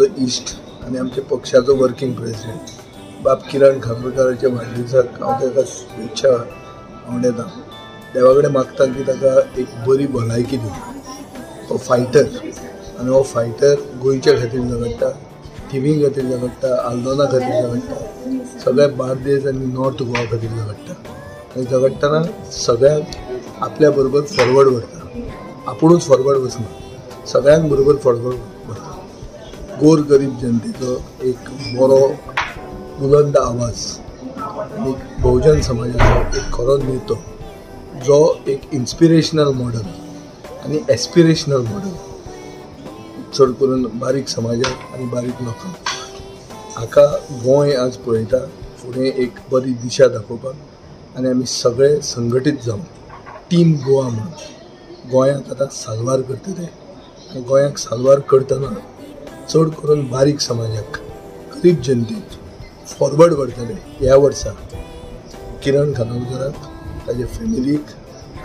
The east आणि आमच्या पक्षाचो वर्किंग प्रेसिडेंट बाब किरण खांबेकराच्या वाडदिवसाक हांव ताका शुभेच्छा हांव देता. देवा कडेन मागता की ताका एक बरी भलायकी दिवं. तो फायटर आनी हो फायटर गोंयच्या खातीर झगडटा, थिवी खातीर झगडटा, आल्दोना खातीर झगडटा, सगळ्या बार्देस आनी नॉर्थ गोवा खातीर झगडटा. आनी झगडटाना सगळ्यांक आपल्या बरोबर फॉरवर्ड व्हरता. आपुणूच फॉरवर्ड वचना, सगळ्यांक बरोबर फॉरवर्ड व्हरता. गोर गरीब जनतेचो एक बरो बुलंद आवाज आनी बहुजन समाजाचो एक खरो नेतो जो एक इन्स्पिरेशनल मॉडल आनी एस्पिरेशनल मॉडल चड करून बारीक समाजाक आनी बारीक लोकांक. हाका गोंय आज पळयता फुडें एक बरी दिशा दाखोवपाक आनी आमी सगळे संघटीत जावन टीम गोवा म्हणून गोंयाक आतां साल्वार करतले. आनी गोंयाक साल्वार करतना चड करून बारीक समाजाक गरीब जनतेक फॉरवर्ड व्हरतले. ह्या वर्सा किरण खानोलकराक, ताजे फॅमिलीक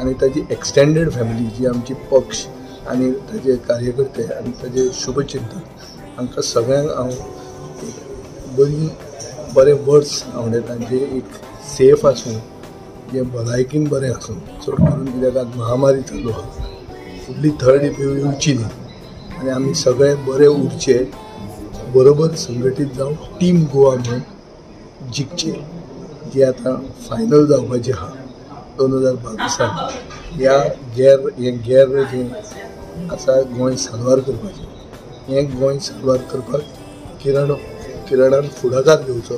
आनी ताजी एक्सटेंडेड फॅमिली जी आमची पक्ष आनी ताजे कार्यकर्ते आनी ताजे शुभचिंतक हांकां सगळ्यांक हांव बरी बरे वर्ड्स हांव दिता जे एक सेफ आसूं, जे भलायकीन बरें आसूं. चड करून कित्याक आज महामारी चालू आहा, फुडली थर्ड वेव येवची न्ही आनी आमी सगळे बरे उरचे, बरोबर संघटीत जावन टीम गोवा म्हणून जिखचे, जी आतां फायनल जावपाची आहा 2022. ह्या गॅर जें आसा गोंय साल्वार करपाचें, हें गोंय साल्वार करपाक किरणान फुडाकार घेवचो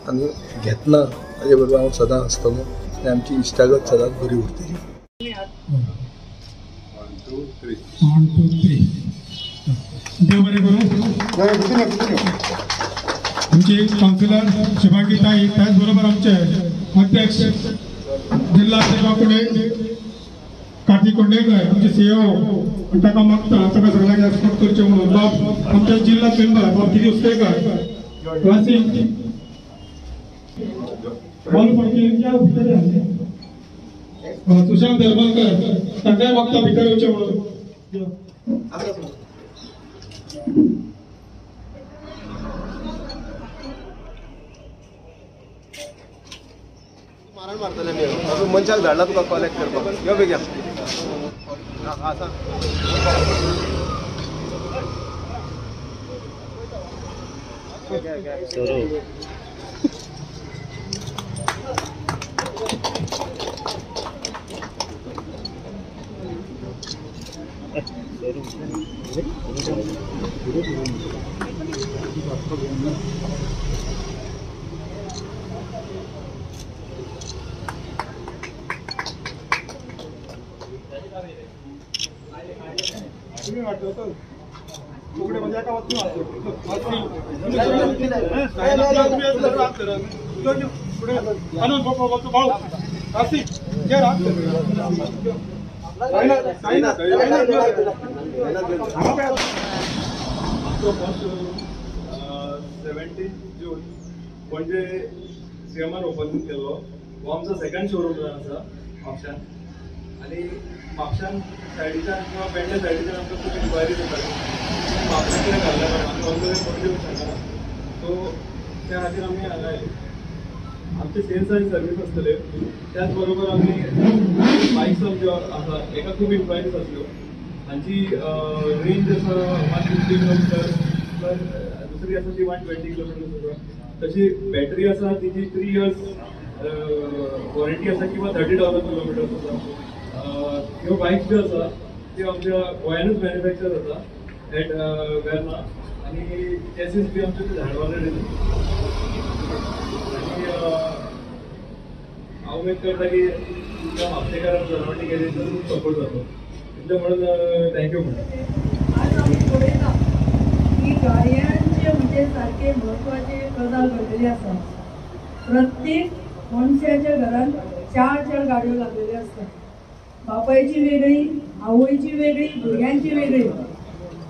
आनी घेतना ताजे बरोबर हांव सदां आसतलो आनी आमची इश्टागत सदांच बरी उरतली. 1 2 3 देव बरें करूं. आमचे काउन्सिलर शुभांगी ताई, त्याच बरोबर आमचे अध्यक्ष जिल्हा सेवाकुडे कार्तिक कोंडेकर, आमचे सीईओ, ताका मागता ताका सगळ्यांक एक्सपोर्ट करचे म्हणून. बाब आमच्या जिल्हा मेंबर बाब गिरी उस्तेकर, वासीम सुशांत दरबारकर, तांकाय मागता भितर येवचे म्हणून. मारण मारतले मी मनशाक धाडला तुका कलेक्ट करपाक. यो बेग्या आसा तुम्ही वाटतो तो उघडे म्हणजे एका वाजता जून म्हणजे सीएमआर ओपन केलो. हो आमचो सेकंड शोरूम आसा म्हापशान. आनी म्हापशान सायडीच्यान किंवा पेडणे सायडीच्यान आमकां खूब इन्क्वायरीज येतात म्हापशान कितें घाल्ल्या आमकां ऑलरेडी कोण दिवंक शकना. सो त्या खातीर आमी हांगा आयले. आमचे सेल्स आनी सर्वीस आसतले. त्याच बरोबर आमी बायक्स आमच्यो आसा, एका खूब इन्क्वायरीज आसल्यो. हांची रेंज आसा 150 किलोमिटर, दुसरी आसा ती 120 किलोमिटर. तशी बॅटरी आसा तिची 3 years वॉरंटी आसा किंवा 30,000 किलोमिटर आसा. ह्यो बायक्स ज्यो आसा त्यो आमच्या गोंयानूच मॅन्युफॅक्चर जाता एट वेर्ना. आनी चॅसीस बी आमचे झाडवाले दिता. आनी हांव उमेद करता की तुमच्या म्हापशेकारांक जनावटी गॅरेजचो खूब सपोर्ट जातो. तुमच्या म्हणून थँक्यू म्हणटा. आज आमी पळयता की गाडयांचे म्हणजे सारखे म्हत्वाचे गजाल घडलेली आसा. प्रत्येक मनशाच्या घरात 4 गाडयो लागलेली असतात. बापायची वेगळी, आवयची वेगळी, भुरग्यांची वेगळी.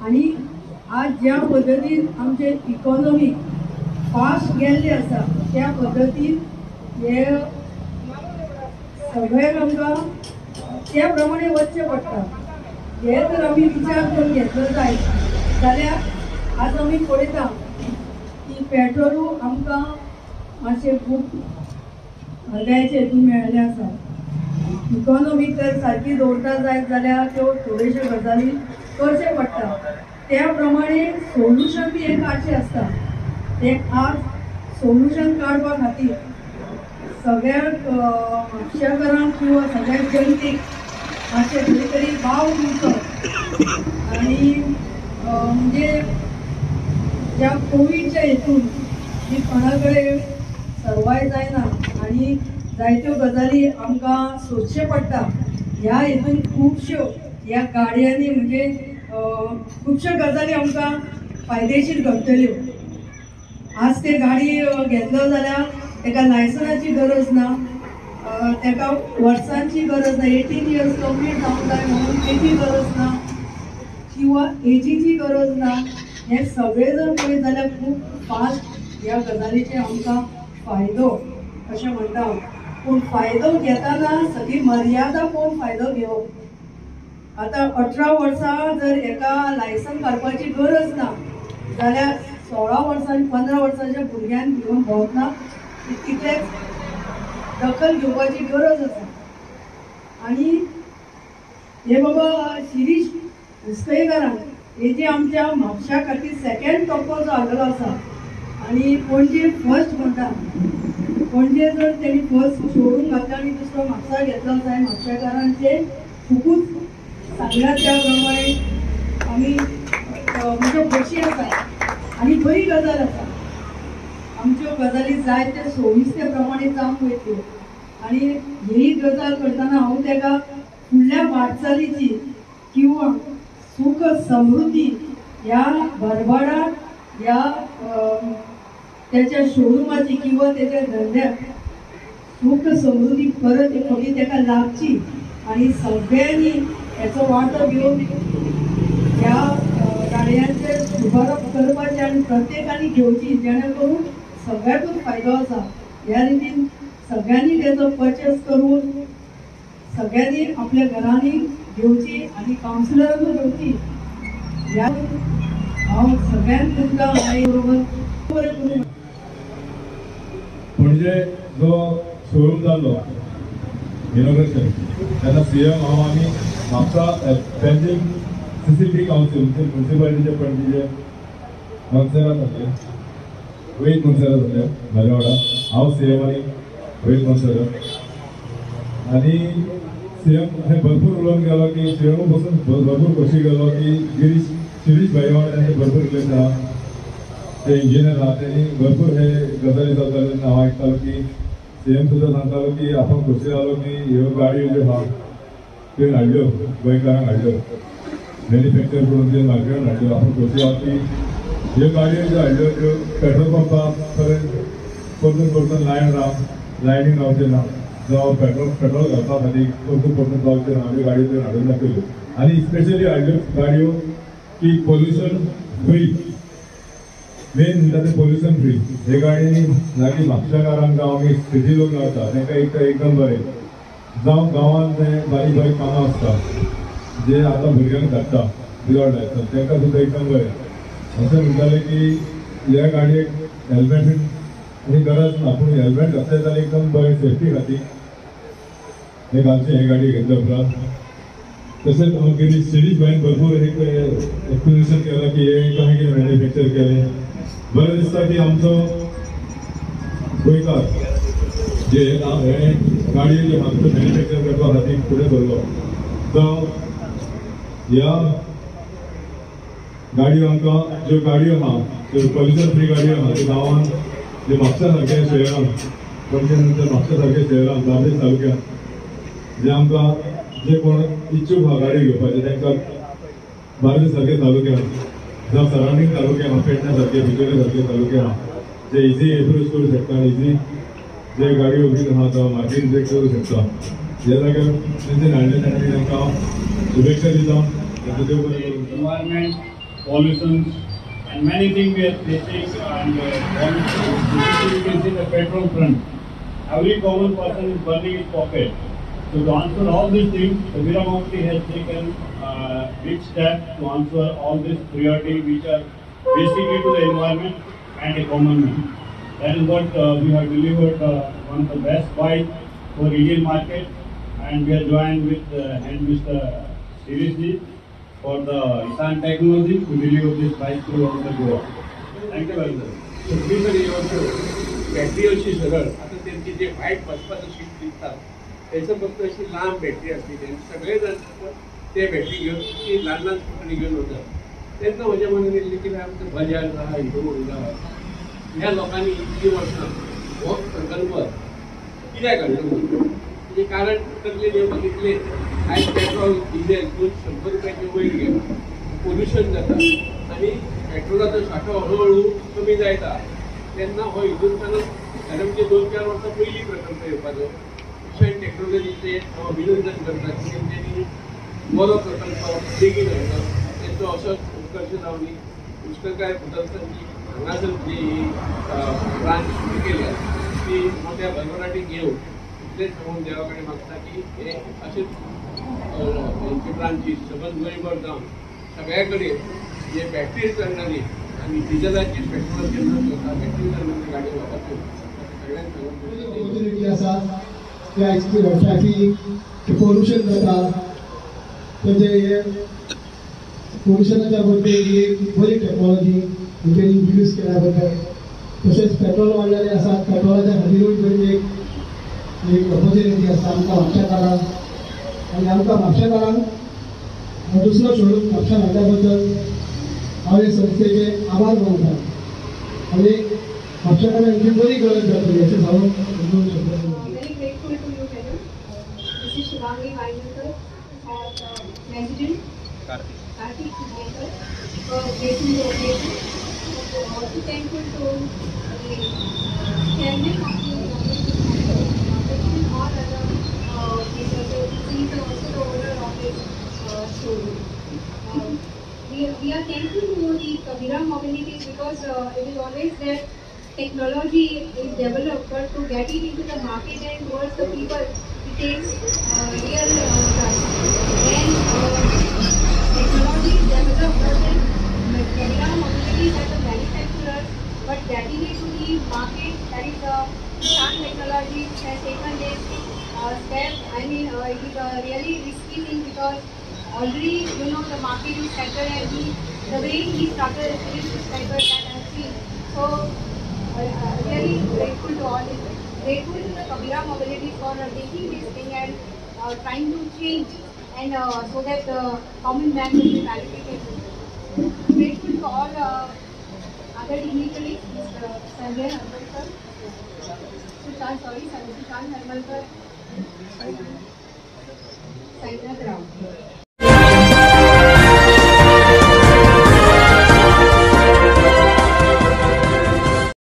आणि आज ज्या पद्धतीन आमचे इकॉनॉमी फास्ट गेल्ले आसा त्या पद्धतीन हे सगळ्यांक आमकां त्या प्रमाणे वचचें पडटा. हे जर आमी विचार करून घेतलो जायत जाल्यार आज आमी पळयता की पेट्रोलू आमकां मातशें खूब म्हारगायेचे हितून मेळिल्लें आसा. इकॉनॉमी तर सारकी दवरता जायत जाल्यार त्यो थोड्योश्यो गजाली करचे पडटा. त्या प्रमाणे सोल्युशन बी एक आशें आसता. एक आज सोल्युशन काडपा खातीर सगळ्याक म्हापशेकारांक किंवा सगळ्याक जनतेक मातशें खंय तरी वाव दिवचो आनी म्हणजे ज्या कोविडच्या हितून जी कोणा कडेन सर्वाय जायना आनी जायत्यो गजाली आमकां सोदचे पडटा. ह्या हितून खुबश्यो ह्या गाडयांनी म्हणजे खुबश्यो गजाली आमकां फायदेशीर घडटल्यो. आज ते गाडी घेतलो जाल्यार तेका लायसनाची गरज ना, तेका वर्सांची गरज ना, 18 इयर्स कंप्लीट जावंक जाय म्हणून तेची गरज ना किंवा एजीची गरज ना. हे सगळे जर पळयत जाल्यार खूब फास्ट ह्या गजालीचे आमकां फायदो अशें म्हणटा. पूण फायदो घेतना सगळी मर्यादा पळोवन फायदो घेवप. आतां 18 वर्सां जर एका लायसन काडपाची गरज ना जाल्यार 16 वर्सां 15 वर्सांच्या भुरग्यांक घेवन भोंवतना तितलेच दखल घेवपाची गरज आसा. आनी हे बाबा शिरीश कुसकेकारांक हे जे आमच्या म्हापशा खातीर सेकंड टप्पो जो हाडलेलो आसा आनी पणजे फर्स्ट म्हणटा. पणजे जर तेणी फर्स्ट शोरूम घातला आनी दुसरो म्हापसा घेतलो जाल्यार म्हापशेकारांचे खूबच सांगला त्या प्रमाणे आमी म्हणजे खोशी आसा आनी बरी गजाल आसा. आमच्यो गजाली जाय ते सोयीस्ते प्रमाणे जावंक वयतल्यो आनी ही गजाल करतना हांव तेका फुडल्या वाटचालीची किंवा सुख समृद्धी ह्या भरभराट ह्या त्याच्या शोरूमाची किंवा त्याच्या धंद्यात सुख समृद्धी परत कधी तेका लाभची आणि सगळ्यांनी याचो वाटो घेवन ह्या गाडयांचे शुभारंभ करपाचे आणि प्रत्येकाने घेवची जेणे करून सगळ्याकूच फायदो आसा. ह्या रितीन सगळ्यांनी त्याचो परचेस करून सगळ्यांनी आपल्या घरांनी घेवची आणि कावन्सिलरांकूय घेवची. ह्या हांव सगळ्यांक तुमकां बरोबर बरें करूं. पणजे जो शोरूम जाल्लो इनॉग्रेशन तेन्ना सीएम हांव आमी म्हापसा पेंडींग CCP कावन्सील म्युन्सिपालिटीचे पणजेचे कावन्सिलर जाल्ले वैद कावन्सिलर जाल्ले म्हाज्या वांगडा. हांव सीएम आनी वैद कावन्सिलर आनी सीएम हे भरपूर उलोवन गेलो की सीएम बसून भरपूर खोशी गेलो की शिरीश भाई वांगडा तांचे भरपूर रिलेशन आहा. ते इंजिनियर आहा तेणी भरपूर हे गजाली जाताले तेन्ना हांव आयकतालो की सीएम सुद्दां सांगतालो की आपूण खोशी जालो की ह्यो गाडयो ज्यो आहा त्यो हाडल्यो गोंयकारांक हाडल्यो मॅन्युफॅक्चर करून त्यो मार्केटान हाडल्यो. आपूण खोशी आहा की ह्यो गाडयो ज्यो हाडल्यो त्यो पेट्रोल पंपा पर्यंत परतून लायनीन रावचे ना जावं पेट्रोल घालपा खातीर परतून जावचे ना. ह्यो गाडयो त्यो हाडून दाखयल्यो आनी स्पेशली हाडल्यो गाडयो की पोल्युशन फ्री. मेन म्हणटा ते पोल्युशन फ्री. हे गाडयेनी लागीं म्हापशेकारांक जावं आमी सिटी लोक रावता तांकां एकदम बरें. जावं गांवांत जे बारीक बारीक कामां आसता जे आतां भुरग्यांक धाडटा विदावट लायसन तांकां सुद्दां एकदम बरें. अशें म्हणटाले की ह्या गाडयेक हेल्मेट आनी गरज ना पूण हेल्मेट घातलें जाल्यार एकदम बरें सेफ्टी खातीर हे घालचें हे गाडये घेतल्या उपरांत. तशेंच आमगेली शिरीश भाईन भरपूर एक एक्सप्लेनेशन केलां की हे कशें कितें मॅन्युफॅक्चर केलें. बरें दिसता की आमचो गोंयकार जे हे गाडयो जे आमचो मॅन्युफॅक्चर करपा खातीर फुडें सरलो जावं ह्या गाडयो आमकां ज्यो गाडयो आहा त्यो पोल्युशन फ्री गाडयो आहा त्यो गांवांत जे म्हापसा सारक्या शहरांत पणजे नंतर म्हापसा सारक्या शहरांत बार्देस तालुक्यांत जे आमकां जे कोण इच्छूक आहा गाडी घेवपाचे तांकां बार्देस सारक्या तालुक्यांत जावं सरावंडींग तालुक्यांत पेडण्या सारके बिचोले सारके तालुक्यांत जे इजी एप्रोच करूं शकता इजी जे गाडयो बीन आहा जावं मार्केट ब्रेक करूं शकता ह्या जाग्यार तेंचे हाडले तांणी तांकां शुभेच्छा दिता. देव बरें करूं. Environment, pollution, and many things we are facing, and you can see the petrol front. Every common person is burning his pocket. So to answer all these things, the Veeramamurthy has taken big steps to answer all these priorities which are basically to the environment and a common man. That is what we have delivered one of the best bike for Indian market, and we are joined with and Mr. Seriously for the Isan Technology to deliver this bike to all the Goa. Thank you very much. सगळीकडे battery अशी सरळ आता त्यांची जे white बसपाचं sheet दिसतात त्याचं फक्त अशी लांब बॅटरी असली आणि सगळे जण ते बॅटरी घेऊन ती लहान लहान ठिकाणी घेऊन होतात त्यांना माझ्या मनात येईल की आमचं बजाज राहा हिरो होंडा ह्या लोकांनी इतकी वर्षां हो संकल्प कित्याक घडलो म्हणजे कारण त्यातले जे बघितले आयज पेट्रोल डिझेल 200 रुपयाचे वयर गेला पोल्युशन जाता आणि पेट्रोलाचो साठो हळूहळू कमी जायता तेन्ना हो हिंदुस्थानात म्हणजे 2-4 वर्सां पयलीं प्रकल्प येवपाचो मिशन टेक्नॉलॉजीचे हांव अभिनंदन करता की तेंच्यांनी बरो प्रकल्प बेगीन हाडलो तेंचो असोच उत्कर्श जावनी पुष्कळकाय भुतांची हांगासर जी ब्रांच सुरू केल्या ती मोठ्या भरभराटीक येवं इतलेंच सांगून देवा कडेन मागता की हे अशेंच हेंची ब्रांचीस सबंद गोंयभर जावन सगळ्या कडेन जे बॅटरी चलणारी आणि डिझेलाची पेट्रोल जेन्ना चलता बॅटरी चलणारी गाडी वापरच्यो सगळ्यांक सांगून ऑपॉर्च्युनिटी आसा की आयजची वर्षाची पोल्युशन जाता तेजे पोल्युशनाच्या बद्दल ही एक बरी टेक्नॉलॉजी तेंच्यांनी इंट्रोड्यूस केल्या बद्दल तशेंच पेट्रोल वाडलेलें आसा पेट्रोलाच्या खातीरूय बरी एक ऑपॉर्च्युनिटी आसा आमकां म्हापशा काळांत आनी आमकां म्हापशा काळांत दुसरो शोरूम म्हापशां हाडल्या बद्दल हांव हे संस्थेचे आभार मानता आनी म्हापशा काळांत आमची बरी गरज जातली अशें सांगून Very grateful to you, Madam. This is Shivangi Vaidyankar, President, Karthik Vaidyankar, for gracing the occasion. Also thankful to the Chairman of the all other researchers, he is also the owner of this showroom. We are thankful to the Kabira Mobilities because it is always that technology is developed, but to get it into the market and towards the people, it takes real trust. And technology is developed more than Kabira Mobilities as a manufacturer, but getting it to the market, that is Isan Technology has taken this step. I mean, it is a really risky thing because already, the market is settled and the way he started is settled that I have seen. So, really grateful to all this. Grateful to the Kabira Mobility for taking this thing and trying to change and so that the common man will be benefited. Grateful to all other dignitaries, Mr. Sanjay Harmalkar, Sushant Harmalkar, Sainath Rao.